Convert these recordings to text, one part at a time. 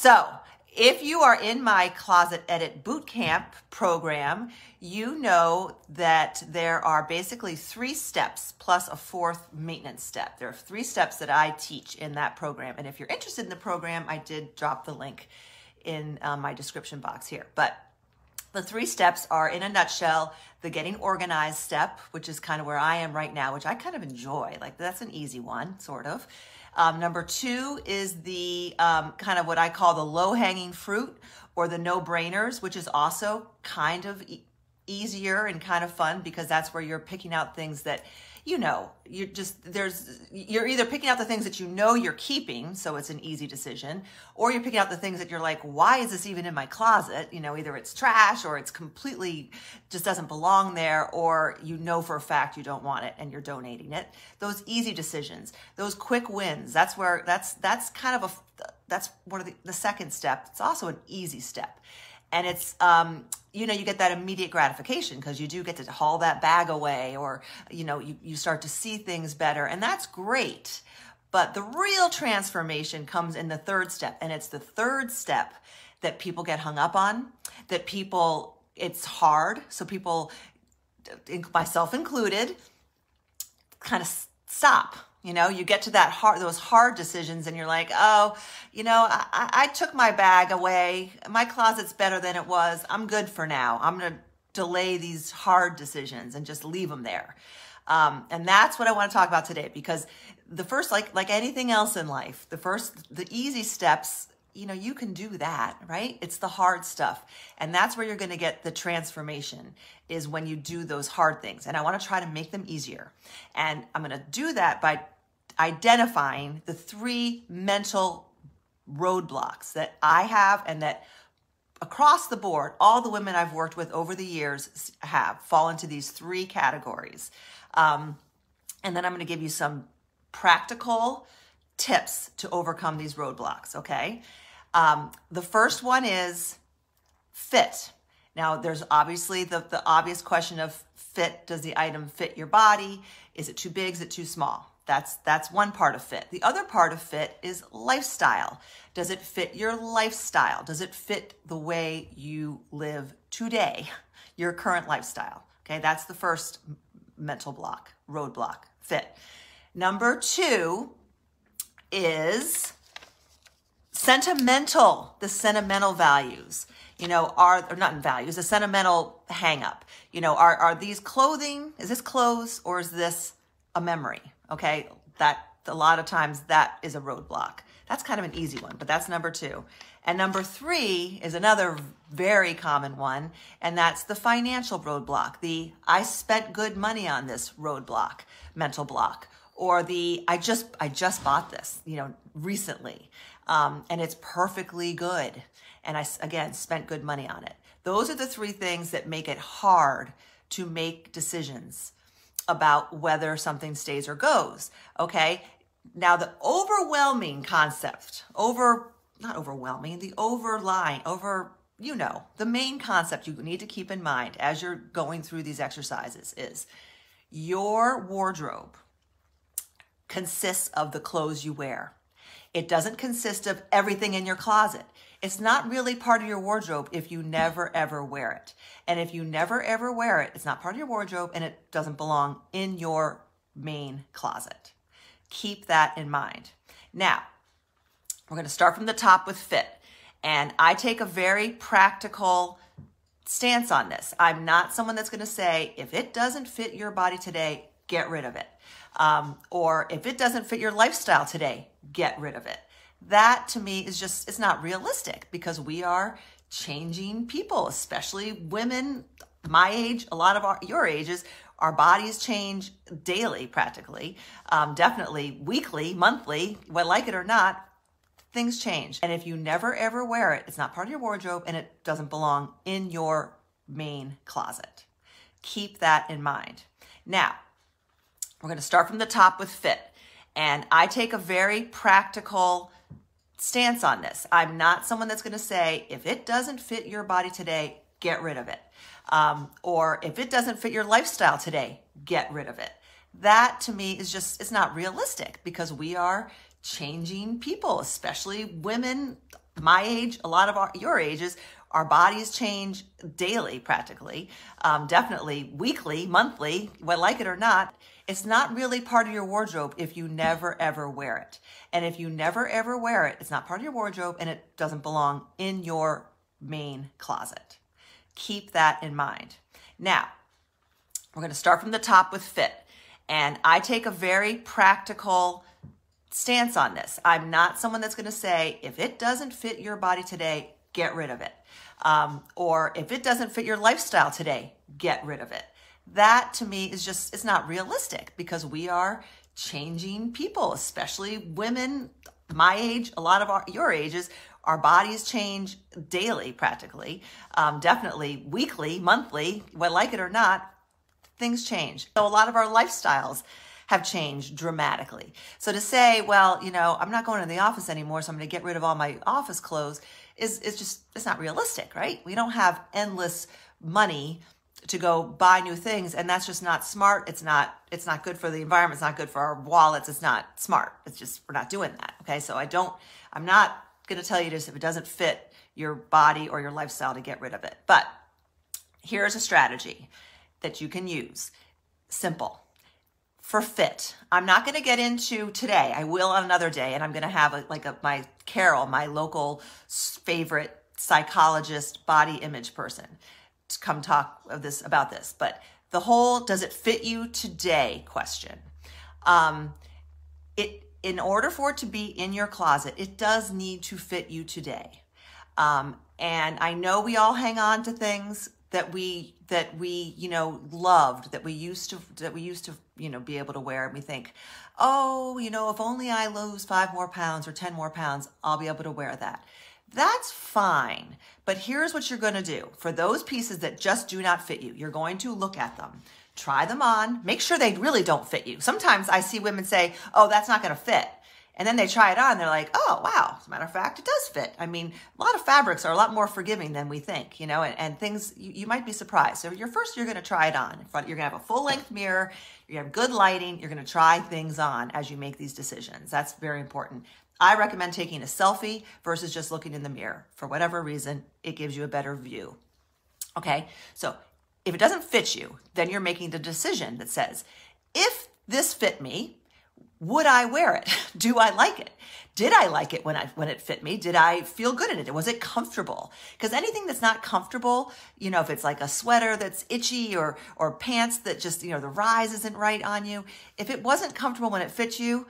So if you are in my Closet Edit Bootcamp program, you know that there are basically 3 steps plus a 4th maintenance step. There are 3 steps that I teach in that program. And if you're interested in the program, I did drop the link in my description box here. But the 3 steps are, in a nutshell, the getting organized step, which is kind of where I am right now, which I kind of enjoy. Like, that's an easy one, sort of. Number 2 is the kind of what I call the low-hanging fruit, or the no-brainers, which is also kind of easier and kind of fun, because that's where you're picking out things that, you know, you're either picking out the things that you know you're keeping, so it's an easy decision, or you're picking out the things that you're like, why is this even in my closet? You know, either it's trash or it's completely just doesn't belong there, or you know for a fact you don't want it and you're donating it. Those easy decisions, those quick wins, that's one of the second step. It's also an easy step. And it's, you know, you get that immediate gratification because you do get to haul that bag away, or, you know, you start to see things better, and that's great. But the real transformation comes in the 3rd step, and it's the 3rd step that people get hung up on, it's hard. So people, myself included, kind of stop. You know, you get to those hard decisions and you're like, oh, you know, I took my bag away. My closet's better than it was. I'm good for now. I'm going to delay these hard decisions and just leave them there. And that's what I want to talk about today, because the first, like anything else in life, the easy steps, you know, you can do that, right? It's the hard stuff. And that's where you're going to get the transformation, is when you do those hard things. And I want to try to make them easier. And I'm going to do that by identifying the 3 mental roadblocks that I have, and that across the board, all the women I've worked with over the years fall into these 3 categories. And then I'm going to give you some practical tips to overcome these roadblocks, okay? The first one is fit. Now, there's obviously the obvious question of fit. Does the item fit your body? Is it too big? Is it too small? That's one part of fit. The other part of fit is lifestyle. Does it fit your lifestyle? Does it fit the way you live today, your current lifestyle? Okay, that's the first mental block, roadblock, fit. Number 2 is sentimental, the sentimental values. You know, or not values, the sentimental hang up. You know, are these clothing? Is this clothes, or is this a memory? Okay, that a lot of times that is a roadblock. That's kind of an easy one, but that's number 2. And number 3 is another very common one, and that's the financial roadblock. The I spent good money on this roadblock, mental block, or the I just bought this, you know, recently, and it's perfectly good, and I again spent good money on it. Those are the 3 things that make it hard to make decisions about whether something stays or goes, okay? Now, the overwhelming concept, the main concept you need to keep in mind as you're going through these exercises is your wardrobe consists of the clothes you wear. It doesn't consist of everything in your closet. It's not really part of your wardrobe if you never, ever wear it. And if you never, ever wear it, it's not part of your wardrobe, and it doesn't belong in your main closet. Keep that in mind. Now, we're going to start from the top with fit. And I take a very practical stance on this. I'm not someone that's going to say, if it doesn't fit your body today, get rid of it. Or if it doesn't fit your lifestyle today, get rid of it. That to me is just, it's not realistic, because we are changing people, especially women my age, a lot of your ages. Our bodies change daily, practically, definitely weekly, monthly, whether like it or not, things change. And if you never ever wear it, it's not part of your wardrobe, and it doesn't belong in your main closet. Keep that in mind. Now, we're going to start from the top with fit. And I take a very practical stance on this. I'm not someone that's going to say, if it doesn't fit your body today, get rid of it. Or if it doesn't fit your lifestyle today, get rid of it. That to me is just, it's not realistic, because we are changing people, especially women my age, a lot of your ages, our bodies change daily practically, definitely weekly, monthly, whether like it or not. It's not really part of your wardrobe if you never ever wear it. And if you never ever wear it, it's not part of your wardrobe and it doesn't belong in your main closet. Keep that in mind. Now, we're going to start from the top with fit. And I take a very practical stance on this. I'm not someone that's going to say, if it doesn't fit your body today, get rid of it. Or if it doesn't fit your lifestyle today, get rid of it. That to me is just, it's not realistic because we are changing people, especially women my age, a lot of your ages. Our bodies change daily practically, definitely weekly, monthly, whether like it or not, things change. So a lot of our lifestyles have changed dramatically. So to say, well, you know, I'm not going to the office anymore, so I'm going to get rid of all my office clothes is just, it's not realistic, right? We don't have endless money to go buy new things, and that's just not smart. It's not good for the environment. It's not good for our wallets. It's not smart. It's just, we're not doing that. Okay. So I'm not going to tell you this if it doesn't fit your body or your lifestyle to get rid of it. But here's a strategy that you can use. Simple. For fit, I'm not going to get into today. I will on another day, and I'm going to have my Carol, my local favorite psychologist, body image person, to come talk about this. But the whole "does it fit you today" question. In order for it to be in your closet, it does need to fit you today. And I know we all hang on to things that we loved, that we used to be able to wear, and we think, oh, if only I lose 5 more pounds or 10 more pounds, I'll be able to wear that. That's fine. But here's what you're going to do. For those pieces that just do not fit you, you're going to look at them, try them on, make sure they really don't fit you. Sometimes I see women say, oh, that's not going to fit. And then they try it on, and they're like, oh, wow, as a matter of fact, it does fit. I mean, a lot of fabrics are a lot more forgiving than we think, and things, you might be surprised. So you're going to try it on. You're going to have a full-length mirror. You're going to have good lighting. You're going to try things on as you make these decisions. That's very important. I recommend taking a selfie versus just looking in the mirror. For whatever reason, it gives you a better view. Okay, so if it doesn't fit you, then you're making the decision that says, if this fit me, would I wear it? Do I like it? Did I like it when it fit me? Did I feel good in it? Was it comfortable? Because anything that's not comfortable, if it's like a sweater that's itchy or pants that just, the rise isn't right on you, if it wasn't comfortable when it fits you,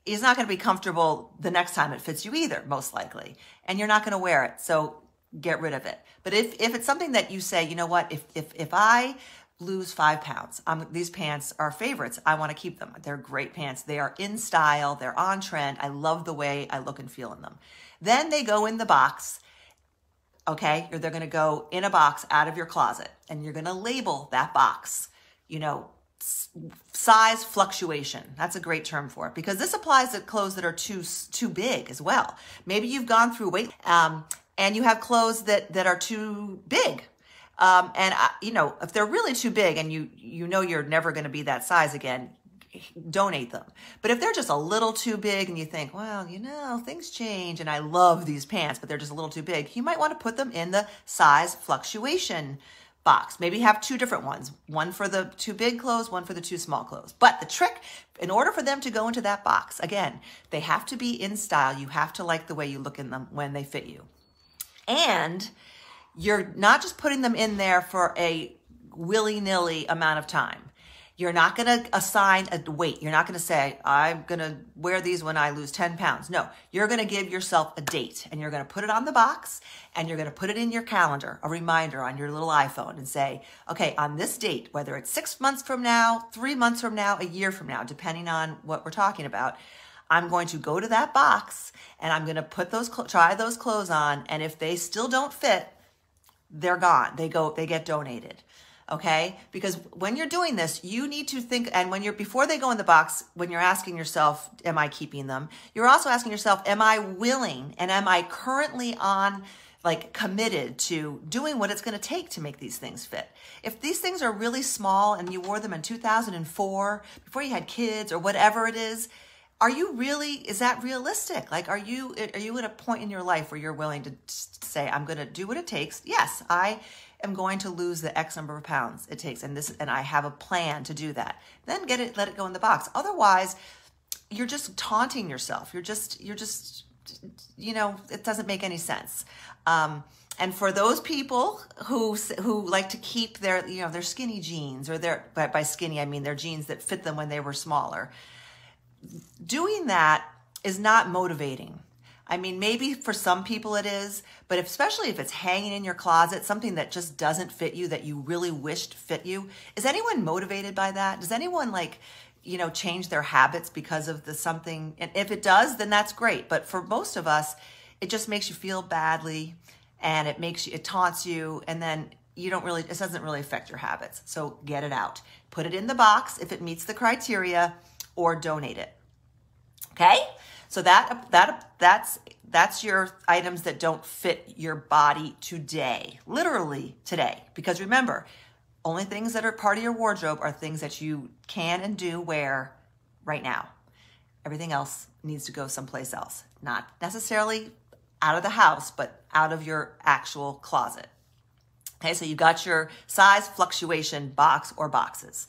it's not going to be comfortable the next time it fits you either, most likely. And you're not going to wear it. So get rid of it. But if it's something that you say, you know what, if I lose 5 pounds, these pants are favorites. I want to keep them. They're great pants. They are in style. They're on trend. I love the way I look and feel in them. Then they go in the box. Okay. They're going to go in a box out of your closet, and you're going to label that box, size fluctuation. That's a great term for it, because this applies to clothes that are too big as well. Maybe you've gone through weight, and you have clothes that are too big. If they're really too big and you're never going to be that size again, donate them. But if they're just a little too big and you think, well, things change and I love these pants, but they're just a little too big, you might want to put them in the size fluctuation box. Maybe have 2 different ones, one for the too big clothes, one for the too small clothes. But the trick, in order for them to go into that box, again, they have to be in style. You have to like the way you look in them when they fit you. And you're not just putting them in there for a willy-nilly amount of time. You're not going to assign a weight. You're not going to say, I'm going to wear these when I lose 10 pounds. No, you're going to give yourself a date, and you're going to put it on the box, and you're going to put it in your calendar, a reminder on your little iPhone, and say, okay, on this date, whether it's 6 months from now, 3 months from now, a year from now, depending on what we're talking about, I'm going to go to that box, and I'm going to try those clothes on, and if they still don't fit, they're gone. They get donated. Okay? Because when you're doing this, you need to think, and before they go in the box, when you're asking yourself, am I keeping them? You're also asking yourself, am I willing and am I currently committed to doing what it's going to take to make these things fit? If these things are really small and you wore them in 2004, before you had kids or whatever it is, is that realistic? Like, are you at a point in your life where you're willing to say, I'm going to do what it takes? Yes, I am going to lose the X number of pounds it takes, and I have a plan to do that. Then let it go in the box. Otherwise, you're just taunting yourself. You're just, it doesn't make any sense. And for those people who like to keep their skinny jeans, or by skinny, I mean their jeans that fit them when they were smaller, doing that is not motivating. I mean, maybe for some people it is, but especially if it's hanging in your closet, something that just doesn't fit you, that you really wished fit you. Is anyone motivated by that? Does anyone change their habits because of something? And if it does, then that's great. But for most of us, it just makes you feel badly, and it taunts you, and then it doesn't really affect your habits. So get it out. Put it in the box if it meets the criteria, or donate it. Okay? So that's your items that don't fit your body today, literally today. Because remember, only things that are part of your wardrobe are things that you can and do wear right now. Everything else needs to go someplace else. Not necessarily out of the house, but out of your actual closet. Okay, so you got your size fluctuation box or boxes.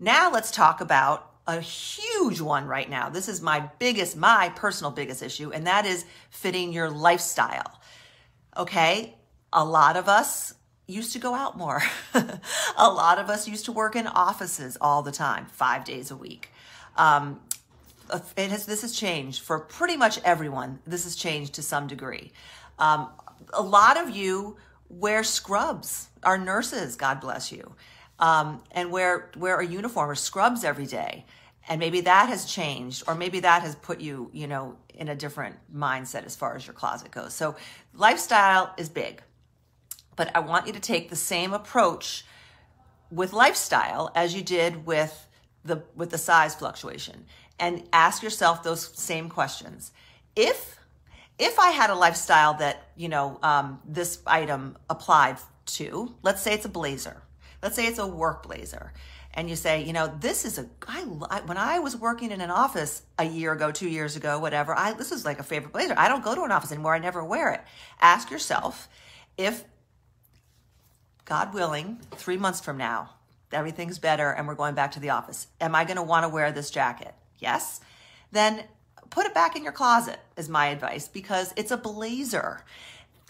Now let's talk about a huge one right now. This is my personal biggest issue, and that is fitting your lifestyle. Okay, a lot of us used to go out more. A lot of us used to work in offices all the time, 5 days a week. This has changed for pretty much everyone. This has changed to some degree. A lot of you wear scrubs, are nurses, God bless you, and wear a uniform or scrubs every day. And maybe that has changed, or maybe that has put you, in a different mindset as far as your closet goes. So lifestyle is big, but I want you to take the same approach with lifestyle as you did with the size fluctuation, and ask yourself those same questions. If I had a lifestyle that, this item applied to, let's say it's a blazer, let's say it's a work blazer, and you say, this is when I was working in an office a year ago, 2 years ago, whatever, this was like a favorite blazer. I don't go to an office anymore. I never wear it. Ask yourself, if, God willing, 3 months from now, everything's better and we're going back to the office, am I going to want to wear this jacket? Yes. Then put it back in your closet is my advice, because it's a blazer.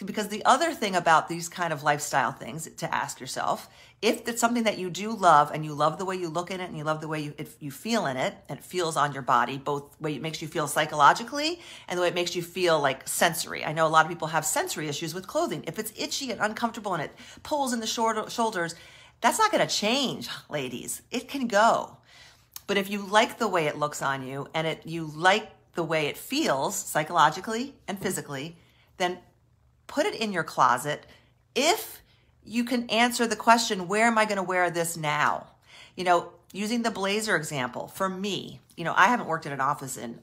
Because the other thing about these kind of lifestyle things to ask yourself, if it's something that you do love, and you love the way you look in it, and you love the way you feel in it, and it feels on your body, both the way it makes you feel psychologically and the way it makes you feel like sensory. I know a lot of people have sensory issues with clothing. If it's itchy and uncomfortable and it pulls in the shoulders, that's not going to change, ladies. It can go. But if you like the way it looks on you, and you like the way it feels psychologically and physically, then put it in your closet. If you can answer the question, where am I going to wear this now? Using the blazer example, for me, I haven't worked in an office in,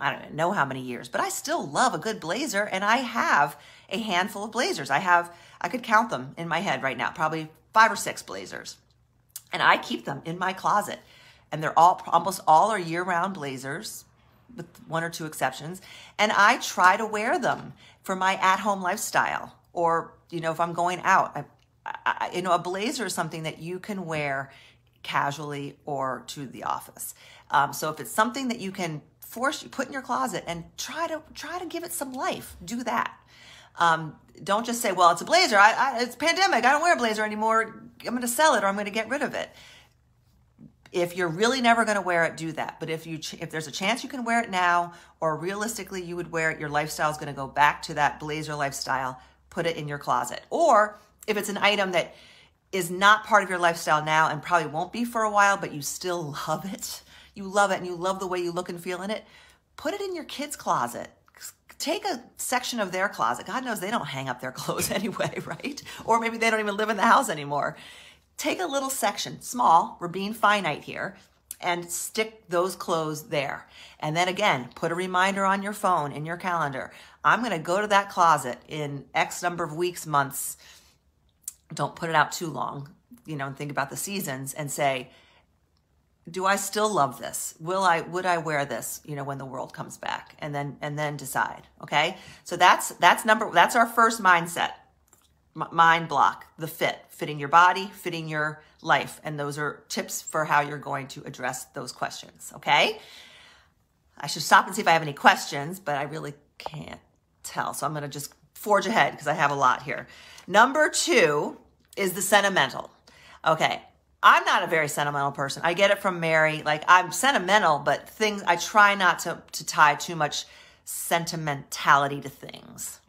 I don't know how many years, but I still love a good blazer, and I have a handful of blazers. I could count them in my head right now, probably 5 or 6 blazers. And I keep them in my closet. And they're almost all are year-round blazers, with 1 or 2 exceptions. And I try to wear them for my at-home lifestyle, or, if I'm going out. A blazer is something that you can wear casually or to the office. So if it's something that you can put in your closet and try to give it some life, do that. Don't just say, well, it's a blazer. It's pandemic. I don't wear a blazer anymore. I'm going to sell it, or I'm going to get rid of it. If you're really never going to wear it, do that. But if there's a chance you can wear it now, or realistically you would wear it, your lifestyle is going to go back to that blazer lifestyle, put it in your closet. Or if it's an item that is not part of your lifestyle now and probably won't be for a while, but you still love it, and you love the way you look and feel in it, put it in your kids' closet. Take a section of their closet. God knows they don't hang up their clothes anyway, right? Or maybe they don't even live in the house anymore. Take a little section, small, we're being finite here, and stick those clothes there. And then again, put a reminder on your phone, in your calendar. I'm going to go to that closet in X number of weeks, months. Don't put it out too long, and think about the seasons, and say, do I still love this? Would I wear this, when the world comes back, and then decide. Okay. So that's our first mindset, mind block, the fitting your body, fitting your life. And those are tips for how you're going to address those questions. Okay. I should stop and see if I have any questions, but I really can't tell. So I'm going to just forge ahead because I have a lot here. Number 2 is the sentimental. Okay. I'm not a very sentimental person. I get it from Mary. Like, I'm sentimental, but I try not to tie too much sentimentality to things,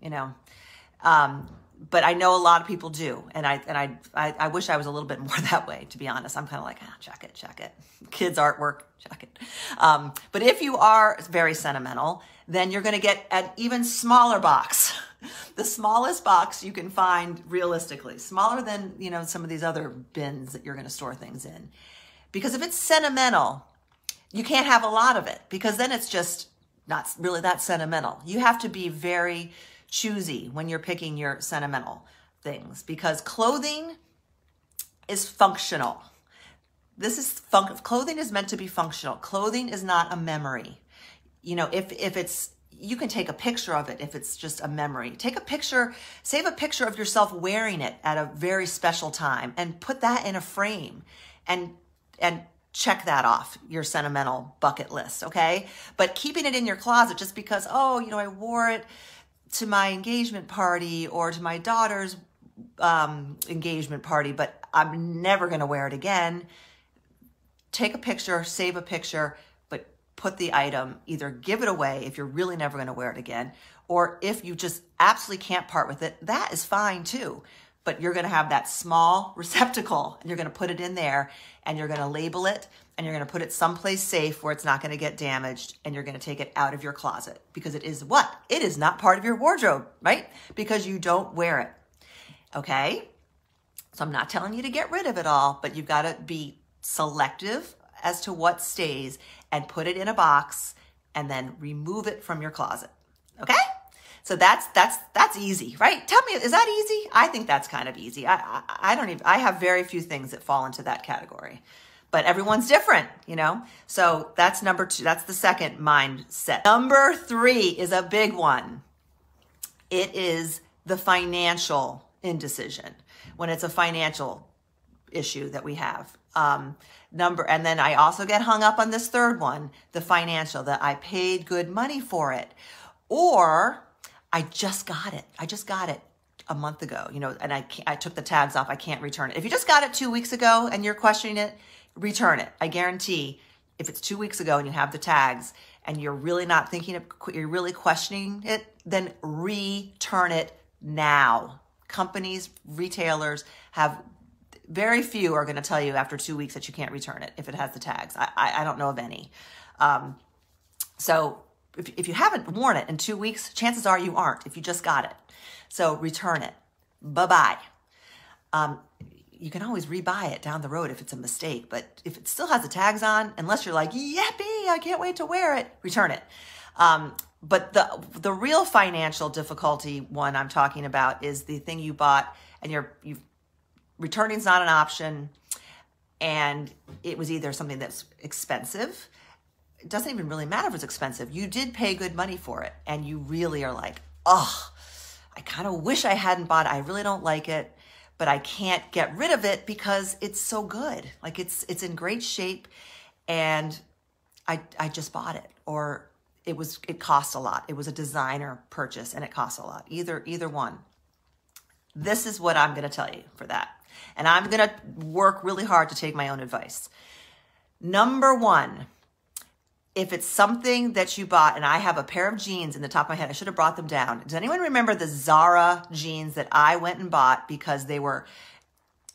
but I know a lot of people do. And I wish I was a little bit more that way, to be honest. I'm kind of like, check it. Kids artwork, check it. But if you are very sentimental, then you're going to get an even smaller box. The smallest box you can find realistically, smaller than, some of these other bins that you're going to store things in. Because if it's sentimental, you can't have a lot of it, because then it's just not really that sentimental. You have to be very choosy when you're picking your sentimental things, because clothing is functional. Clothing is meant to be functional. Clothing is not a memory. If it's, you can take a picture of it if it's just a memory. Save a picture of yourself wearing it at a very special time and put that in a frame and check that off your sentimental bucket list, okay? But keeping it in your closet just because, I wore it to my engagement party or to my daughter's engagement party, but I'm never going to wear it again. Take a picture, save a picture, but put the item, either give it away if you're really never going to wear it again, or if you just absolutely can't part with it, that is fine too. But you're going to have that small receptacle and you're going to put it in there and you're going to label it and you're going to put it someplace safe where it's not going to get damaged, and you're going to take it out of your closet, because it is what? It is not part of your wardrobe, right? Because you don't wear it. Okay. So I'm not telling you to get rid of it all, but you've got to be selective as to what stays and put it in a box and then remove it from your closet. Okay? So that's easy, right? Tell me, is that easy? I think that's kind of easy. I have very few things that fall into that category, but everyone's different, So that's number 2. That's the second mindset. Number 3 is a big one. It is the financial indecision, when it's a financial issue that we have. And then I also get hung up on this third one, the financial, that I paid good money for it, or I just got it a month ago, and I took the tags off. I can't return it. If you just got it 2 weeks ago and you're questioning it, return it. I guarantee if it's 2 weeks ago and you have the tags and you're really not thinking you're really questioning it, then return it now. Companies, retailers very few are going to tell you after 2 weeks that you can't return it if it has the tags. I don't know of any. So if you haven't worn it in 2 weeks, chances are you aren't if you just got it. So return it. Bye-bye. You can always rebuy it down the road if it's a mistake, but if it still has the tags on, unless you're like, yippee, I can't wait to wear it, return it. But the real financial difficulty one I'm talking about is the thing you bought and you've returning's not an option, and it was either something that's expensive. It doesn't even really matter if it's expensive. You did pay good money for it, and you really are like, I kind of wish I hadn't bought it. I really don't like it, but I can't get rid of it because it's so good. Like it's in great shape, and I just bought it, or it cost a lot. It was a designer purchase and it cost a lot. Either one. This is what I'm going to tell you for that. And I'm going to work really hard to take my own advice. Number 1, if it's something that you bought, and I have a pair of jeans in the top of my head, I should have brought them down. Does anyone remember the Zara jeans that I went and bought because they were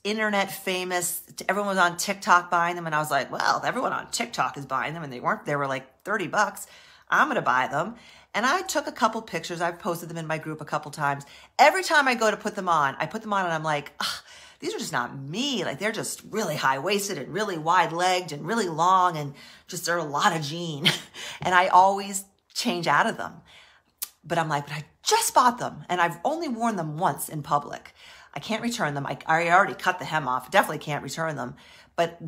internet famous? Everyone was on TikTok buying them. And I was like, well, everyone on TikTok is buying them. And they weren't. They were like $30. I'm going to buy them. And I took a couple pictures. I've posted them in my group a couple times. Every time I go to put them on, I put them on and I'm like, these are just not me. Like they're just really high-waisted and really wide-legged and really long, and just they're a lot of jean. And I always change out of them. But I'm like, but I just bought them and I've only worn them once in public. I can't return them. I already cut the hem off. Definitely can't return them. But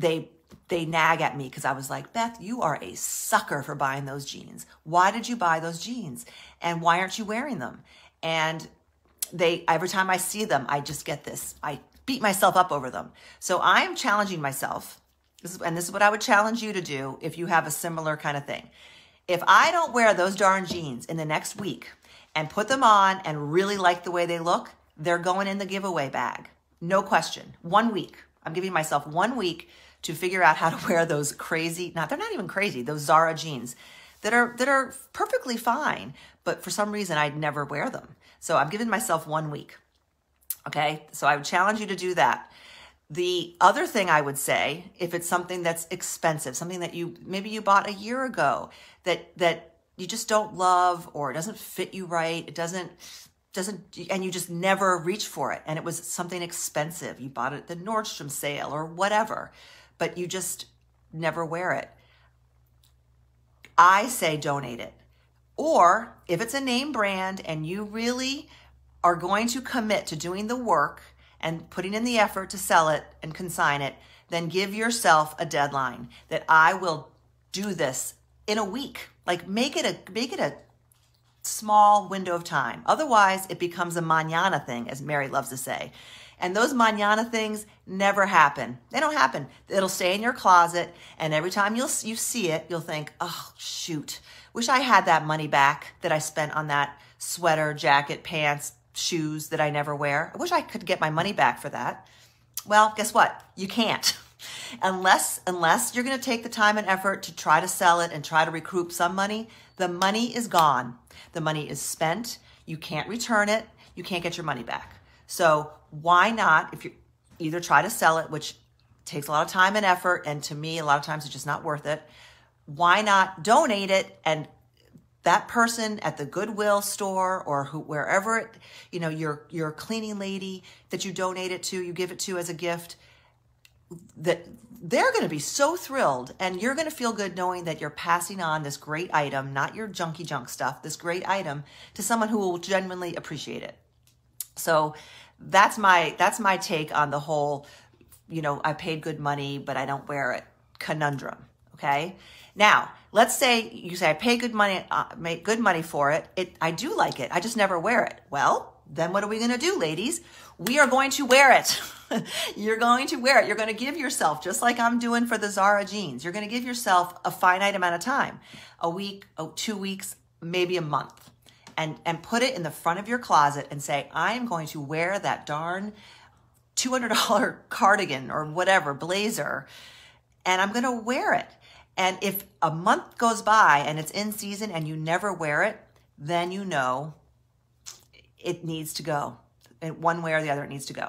they nag at me because I was like, Beth, you are a sucker for buying those jeans. Why did you buy those jeans? And why aren't you wearing them? And every time I see them, I just get this. I beat myself up over them. So I am challenging myself. This is what I would challenge you to do if you have a similar kind of thing. If I don't wear those darn jeans in the next week and put them on and really like the way they look, they're going in the giveaway bag. No question. 1 week. I'm giving myself 1 week to figure out how to wear those crazy, they're not even crazy, those Zara jeans that are perfectly fine, but for some reason I'd never wear them. So I'm giving myself 1 week. Okay? So I would challenge you to do that. The other thing I would say, if it's something that's expensive, something that maybe you bought a year ago that you just don't love, or it doesn't fit you right, it doesn't, and you just never reach for it, and it was something expensive. You bought it at the Nordstrom sale or whatever, but you just never wear it. I say donate it. Or if it's a name brand and you really are going to commit to doing the work and putting in the effort to sell it and consign it, then give yourself a deadline that I will do this in a week. Like make it a small window of time. Otherwise, it becomes a mañana thing, as Mary loves to say. And those mañana things never happen. They don't happen. It'll stay in your closet, and every time you see it, you'll think, oh, shoot, wish I had that money back that I spent on that sweater, jacket, pants, shoes that I never wear. I wish I could get my money back for that. Well, guess what? You can't. Unless you're going to take the time and effort to try to sell it and try to recoup some money, the money is gone. The money is spent. You can't return it. You can't get your money back. So why not, if you either try to sell it, which takes a lot of time and effort, and to me, a lot of times it's just not worth it. Why not donate it, and that person at the Goodwill store or wherever your cleaning lady that you donate it to, you give it to as a gift, that they're going to be so thrilled, and you're going to feel good knowing that you're passing on this great item, not your junky junk stuff, this great item to someone who will genuinely appreciate it. So that's my take on the whole, I paid good money, but I don't wear it conundrum. Okay. Now, let's say you say I pay good money, make good money for it. I do like it. I just never wear it. Well, then what are we going to do, ladies? We are going to wear it. You're going to wear it. You're going to give yourself, just like I'm doing for the Zara jeans, you're going to give yourself a finite amount of time, a week, 2 weeks, maybe a month, and put it in the front of your closet and say, I am going to wear that darn $200 cardigan or whatever, blazer, and I'm going to wear it. And if a month goes by and it's in season and you never wear it, then you know it needs to go. And one way or the other, it needs to go.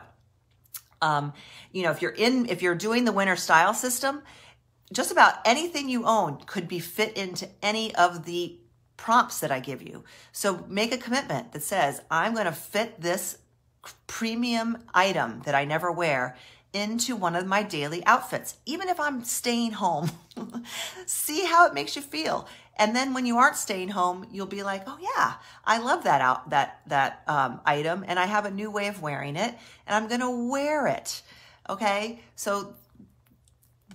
If you're doing the winter style system, just about anything you own could be fit into any of the prompts that I give you. So make a commitment that says, I'm going to fit this premium item that I never wear into one of my daily outfits, even if I'm staying home. See how it makes you feel. And then when you aren't staying home, you'll be like, oh yeah, I love that item, and I have a new way of wearing it, and I'm going to wear it. Okay. So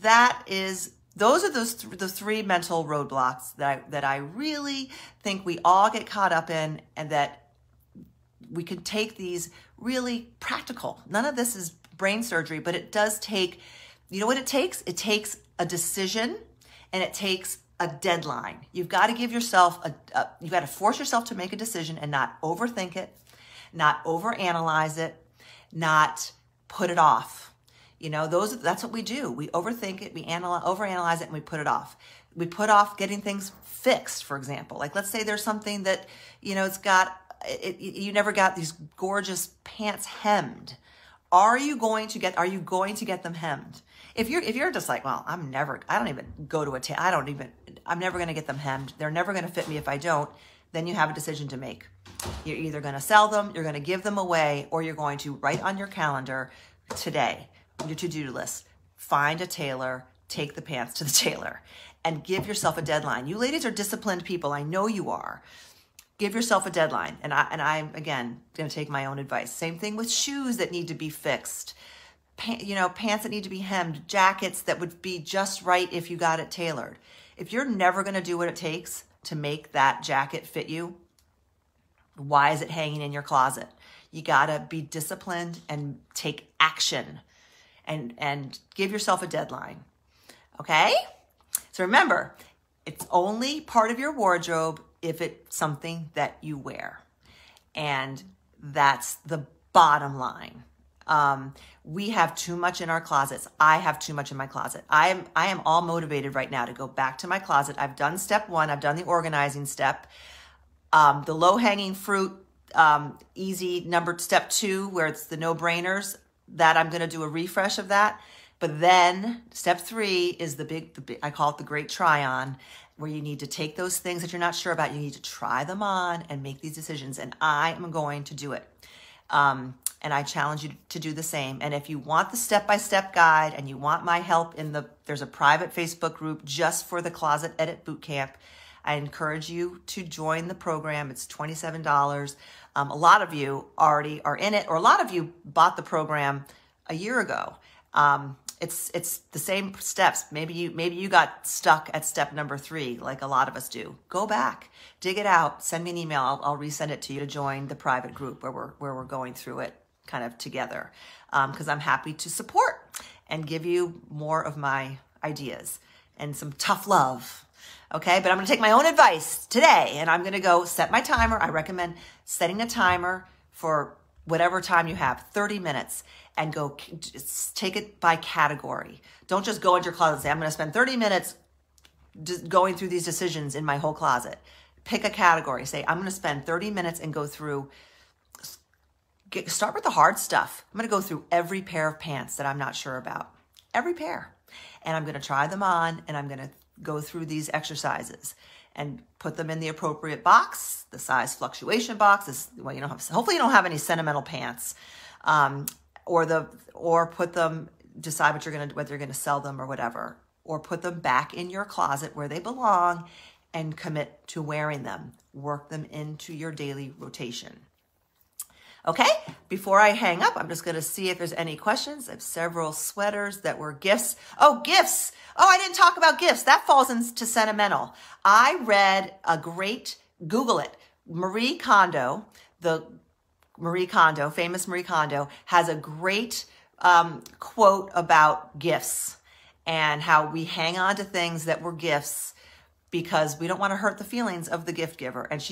those are the three mental roadblocks that I really think we all get caught up in, and that we can take these really practical. None of this is brain surgery, but it does take, you know what it takes? It takes a decision, and it takes a deadline. You've got to give yourself you've got to force yourself to make a decision and not overthink it, not overanalyze it, not put it off. That's what we do. We overthink it, we overanalyze it, and we put it off. We put off getting things fixed, for example. Like, let's say there's something that, you never got these gorgeous pants hemmed. Are you going to get them hemmed? If you're just like, well, I'm never going to get them hemmed. They're never going to fit me if I don't. Then you have a decision to make. You're either going to sell them, you're going to give them away, or you're going to write on your calendar today, your to-do list, find a tailor, take the pants to the tailor, and give yourself a deadline. You ladies are disciplined people. I know you are. Give yourself a deadline. And I'm, again, going to take my own advice. Same thing with shoes that need to be fixed. pants that need to be hemmed, jackets that would be just right if you got it tailored. If you're never going to do what it takes to make that jacket fit you, why is it hanging in your closet? You got to be disciplined and take action and give yourself a deadline. Okay? So remember, it's only part of your wardrobe if it's something that you wear. And that's the bottom line. We have too much in our closets. I have too much in my closet. I am all motivated right now to go back to my closet. I've done step 1. I've done the organizing step. The low-hanging fruit, easy step 2, where it's the no-brainers, that I'm going to do a refresh of that. But then step 3 is the big, I call it the great try-on, where you need to take those things that you're not sure about. You need to try them on and make these decisions. And I am going to do it. And I challenge you to do the same. And if you want the step-by-step guide and you want my help there's a private Facebook group just for the Closet Edit Bootcamp. I encourage you to join the program. It's $27. A lot of you already are in it, or a lot of you bought the program a year ago. It's the same steps. Maybe you got stuck at step number 3, like a lot of us do. Go back, dig it out, send me an email. I'll resend it to you to join the private group where we're going through it kind of together. Because I'm happy to support and give you more of my ideas and some tough love. Okay, but I'm going to take my own advice today, and I'm going to go set my timer. I recommend setting a timer for whatever time you have, 30 minutes, and go just take it by category. Don't just go into your closet and say, I'm going to spend 30 minutes just going through these decisions in my whole closet. Pick a category. Say, I'm going to spend 30 minutes and go through, start with the hard stuff. I'm going to go through every pair of pants that I'm not sure about. Every pair. And I'm going to try them on, and I'm going to go through these exercises and put them in the appropriate box. The size fluctuation box is, well, hopefully you don't have any sentimental pants, or put them, decide whether you're going to sell them or whatever, or put them back in your closet where they belong and commit to wearing them. Work them into your daily rotation. Okay, before I hang up, I'm just going to see if there's any questions. I have several sweaters that were gifts. Oh, gifts. Oh, I didn't talk about gifts. That falls into sentimental. I read a great, Google it, Marie Kondo, famous Marie Kondo, has a great quote about gifts and how we hang on to things that were gifts because we don't want to hurt the feelings of the gift giver. And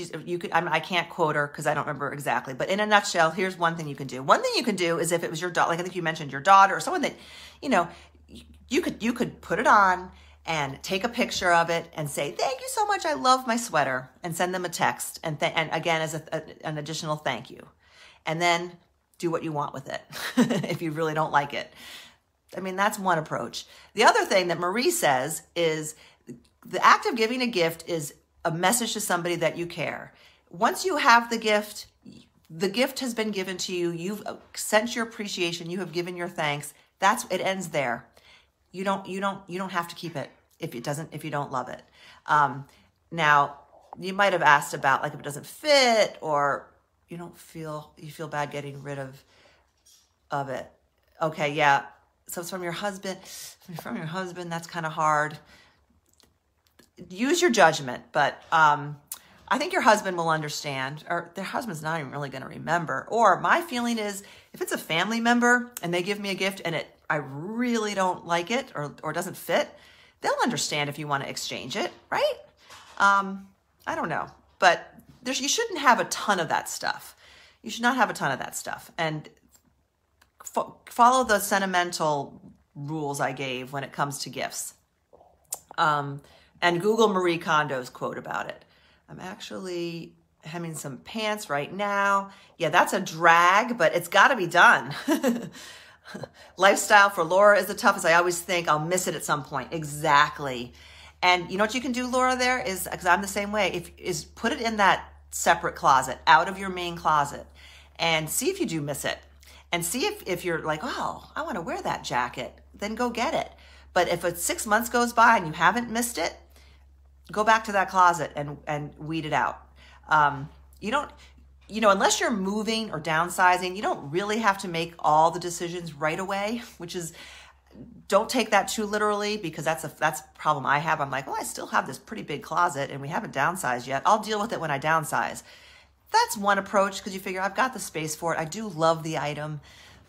I can't quote her because I don't remember exactly, but in a nutshell, here's one thing you can do. One thing you can do is if it was your daughter, like I think you mentioned your daughter or someone that, you could put it on and take a picture of it and say, thank you so much, I love my sweater, and send them a text. And again, as an additional thank you. And then do what you want with it if you really don't like it. I mean, that's one approach. The other thing that Marie says is the act of giving a gift is a message to somebody that you care. Once you have the gift has been given to you. You've sent your appreciation. You have given your thanks. It ends there. You don't have to keep it if you don't love it. Now you might have asked about like if it doesn't fit or you feel bad getting rid of it. Okay. Yeah. So it's from your husband. That's kind of hard. Use your judgment, but I think your husband will understand, or their husband's not even really going to remember. Or my feeling is if it's a family member and they give me a gift and I really don't like it or doesn't fit, they'll understand if you want to exchange it, right? I don't know, but you shouldn't have a ton of that stuff. You should not have a ton of that stuff. And follow the sentimental rules I gave when it comes to gifts. And Google Marie Kondo's quote about it. I'm actually hemming some pants right now. Yeah, that's a drag, but it's got to be done. Lifestyle for Laura is the toughest. I always think I'll miss it at some point. Exactly. And you know what you can do, Laura, there is, because I'm the same way, is put it in that separate closet, out of your main closet, and see if you do miss it. And see if you're like, oh, I want to wear that jacket, then go get it. But if it's 6 months goes by and you haven't missed it, go back to that closet and weed it out. you know, unless you're moving or downsizing, you don't really have to make all the decisions right away, which is, don't take that too literally, because that's a problem I have. I'm like, well, I still have this pretty big closet and we haven't downsized yet. I'll deal with it when I downsize. That's one approach, because you figure I've got the space for it. I do love the item,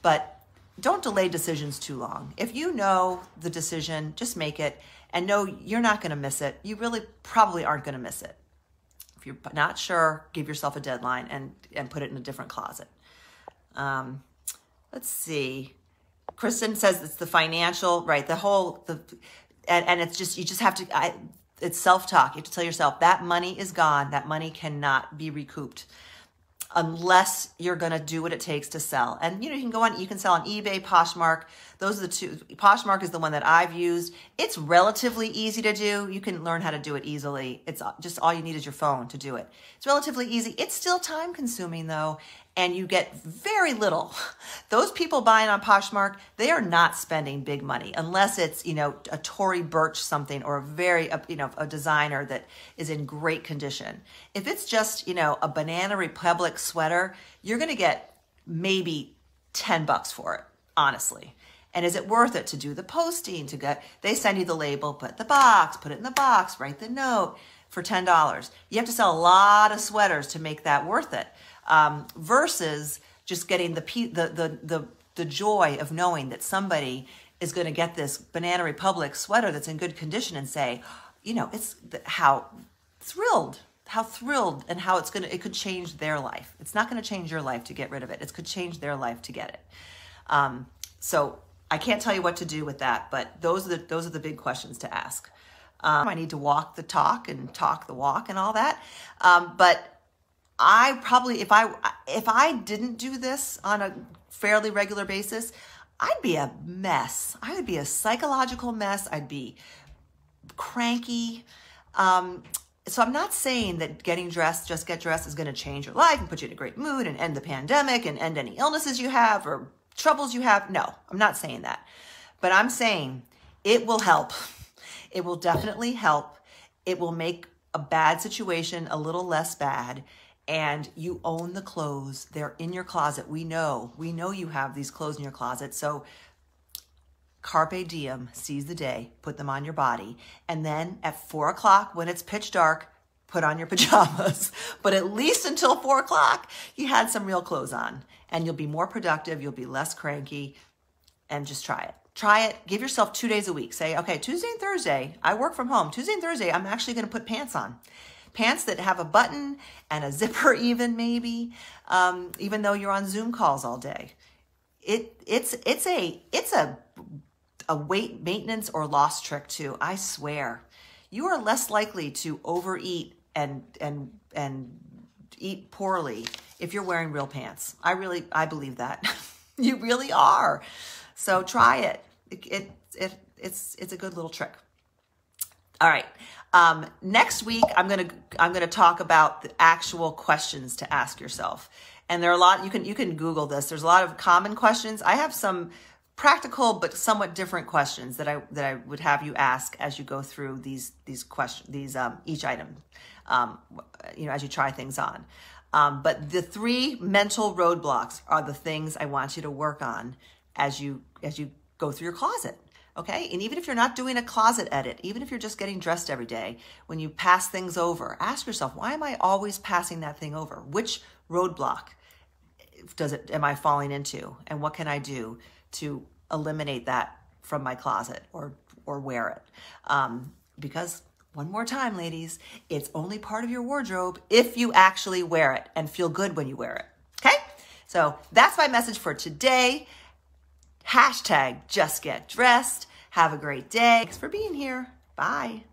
but don't delay decisions too long. If you know the decision, just make it and know you're not going to miss it. You really probably aren't going to miss it. If you're not sure, give yourself a deadline and put it in a different closet. Let's see. Kristen says it's the financial, right? And it's just, you just have to, it's self-talk. You have to tell yourself that money is gone. That money cannot be recouped unless you're going to do what it takes to sell. And, you know, you can sell on eBay, Poshmark. Those are the two. Poshmark is the one that I've used. It's relatively easy to do. You can learn how to do it easily. It's just, all you need is your phone to do it. It's relatively easy. It's still time consuming though. And you get very little. Those people buying on Poshmark, they are not spending big money unless it's, you know, a Tory Burch something, or a designer that is in great condition. If it's just, you know, a Banana Republic sweater, you're going to get maybe $10 for it, honestly. And is it worth it to do the posting, they send you the label, put it in the box, write the note for $10. You have to sell a lot of sweaters to make that worth it. Versus just getting the joy of knowing that somebody is going to get this Banana Republic sweater that's in good condition and say, you know, it's how thrilled, and how it could change their life. It's not going to change your life to get rid of it. It could change their life to get it. So I can't tell you what to do with that, but those are the big questions to ask. I need to walk the talk and talk the walk and all that. But I probably, if I didn't do this on a fairly regular basis, I'd be a mess. I would be a psychological mess. I'd be cranky. So I'm not saying that getting dressed, just get dressed, is going to change your life and put you in a great mood and end the pandemic and end any illnesses you have or troubles you have. No, I'm not saying that. But I'm saying it will help. It will definitely help. It will make a bad situation a little less bad. And you own the clothes. They're in your closet. We know you have these clothes in your closet. So carpe diem, seize the day, put them on your body. And then at 4 o'clock, when it's pitch dark, put on your pajamas. But at least until 4 o'clock, you had some real clothes on. And you'll be more productive. You'll be less cranky. And just try it. Try it. Give yourself 2 days a week. Say, okay, Tuesday and Thursday, I work from home. Tuesday and Thursday, I'm actually going to put pants on. Pants that have a button and a zipper even maybe, even though you're on Zoom calls all day. It's a weight maintenance or loss trick too. I swear, you are less likely to overeat and eat poorly if you're wearing real pants. I believe that. You really are. So try it. It's a good little trick. All right. Next week, I'm gonna talk about the actual questions to ask yourself. And there are a lot, you can Google this. There's a lot of common questions. I have some practical but somewhat different questions that I would have you ask as you go through these questions, each item, as you try things on. But the 3 mental roadblocks are the things I want you to work on as you go through your closet. Okay, and even if you're not doing a closet edit, even if you're just getting dressed every day, when you pass things over, ask yourself, why am I always passing that thing over? Which roadblock am I falling into? And what can I do to eliminate that from my closet or wear it? Because one more time, ladies, it's only part of your wardrobe if you actually wear it and feel good when you wear it. Okay, so that's my message for today. #JustGetDressed. Have a great day. Thanks for being here. Bye.